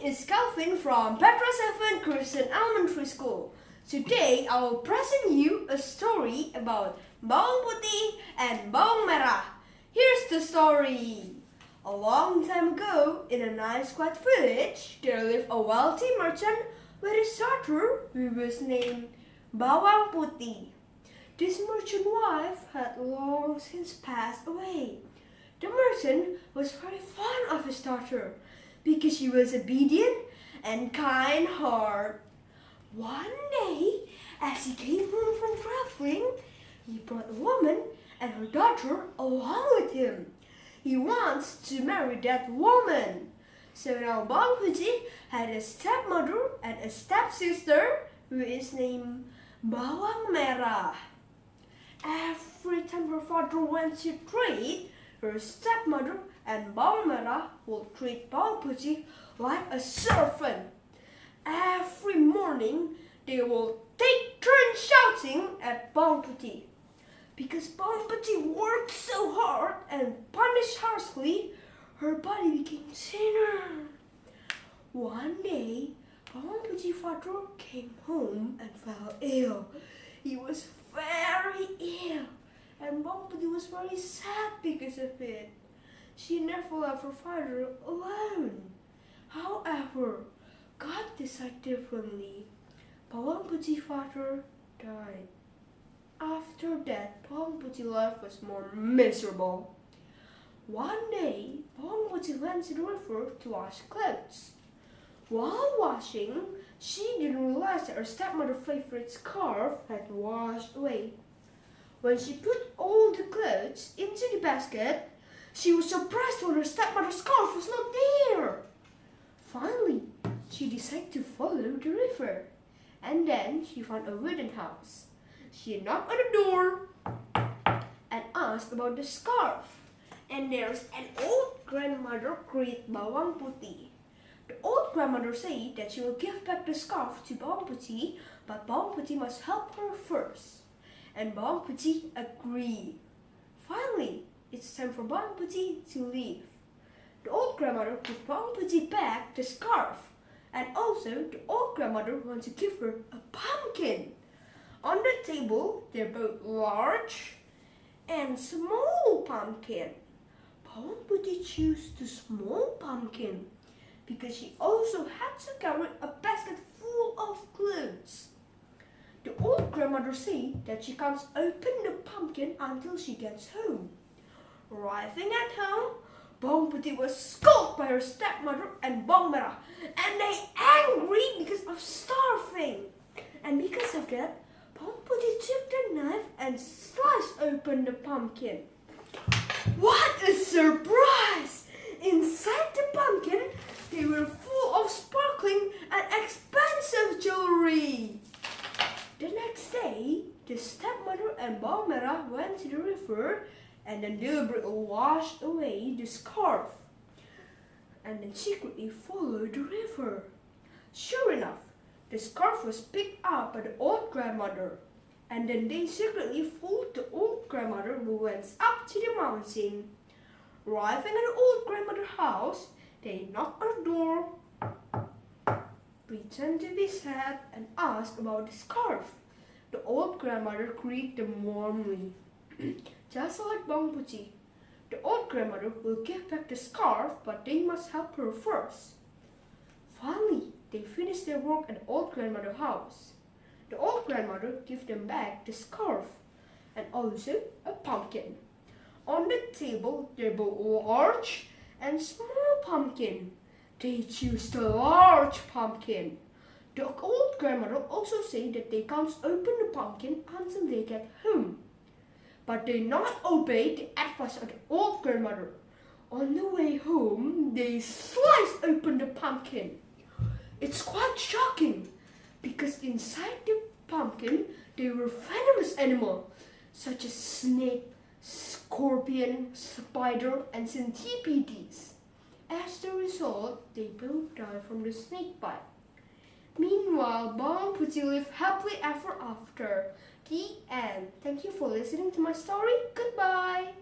is Kelvin from Petra 7 Christian Elementary School. Today I will present you a story about Bawang Putih and Bawang Merah. Here's the story. A long time ago, in a nice quiet village, there lived a wealthy merchant with his daughter who was named Bawang Putih. This merchant's wife had long since passed away. The merchant was very fond of his daughter because she was obedient and kind-hearted. One day, as he came home from traveling, he brought a woman and her daughter along with him. He wants to marry that woman. So now Bawang Putih had a stepmother and a stepsister who is named Bawang Merah. Every time her father went to trade, her stepmother and Bawang Merah will treat Bawang Putih like a servant. Every morning, they will take turns shouting at Bawang Putih. Because Bawang Putih worked so hard and punished harshly, her body became thinner. One day, Bawang Putih's father came home and fell ill. He was very ill, and Bawang Putih was very sad because of it. She never left her father alone. However, God decided differently. Bawang Putih's father died. After that, Bawang Putih's life was more miserable. One day, Bawang Putih went to the river to wash clothes. While washing, she didn't realize that her stepmother's favorite scarf had washed away. When she put all the clothes into the basket, she was surprised when her stepmother's scarf was not there. Finally, she decided to follow the river, and then she found a wooden house. She knocked on the door and asked about the scarf. And there's an old grandmother greet Bawang Putih. The old grandmother said that she will give back the scarf to Bawang Putih, but Bawang Putih must help her first. And Bawang Putih agreed. Finally, it's time for Bawang Putih to leave. The old grandmother gave Bawang Putih back the scarf. And also, the old grandmother wanted to give her a pumpkin. On the table, they're both large and small pumpkin. Bawang Putih chose the small pumpkin because she also had to carry a basket full of clothes. The old grandmother said that she can't open the pumpkin until she gets home. Arriving at home, Bawang Putih was scolded by her stepmother and Bawang Merah, and they angry because of starving. And because of that, Bawang Putih took the knife and sliced open the pumpkin. What a surprise! Inside the pumpkin, they were full of sparkling and expensive jewelry. The next day, the stepmother and Bawang Merah went to the river and then deliberately washed away the scarf and then secretly followed the river. Sure enough, the scarf was picked up by the old grandmother, and then they secretly followed the old grandmother who went up to the mountain. Arriving at the old grandmother's house, they knocked on the door, pretended to be sad, and asked about the scarf. The old grandmother greeted them warmly. Just like Bawang Putih, the old grandmother will give back the scarf, but they must help her first. Finally, they finished their work at the old grandmother's house. The old grandmother gave them back the scarf and also a pumpkin. On the table, there were large and small pumpkin. They chose the large pumpkin. The old grandmother also said that they can't open the pumpkin until they get home. But they not obeyed the advice of the old grandmother. On the way home, they sliced open the pumpkin. It's quite shocking because inside the pumpkin there were venomous animals such as snake, scorpion, spider, and centipedes. As the result, they both died from the snake bite. Meanwhile, Bawang Putih lived happily ever after. The end. Thank you for listening to my story. Goodbye.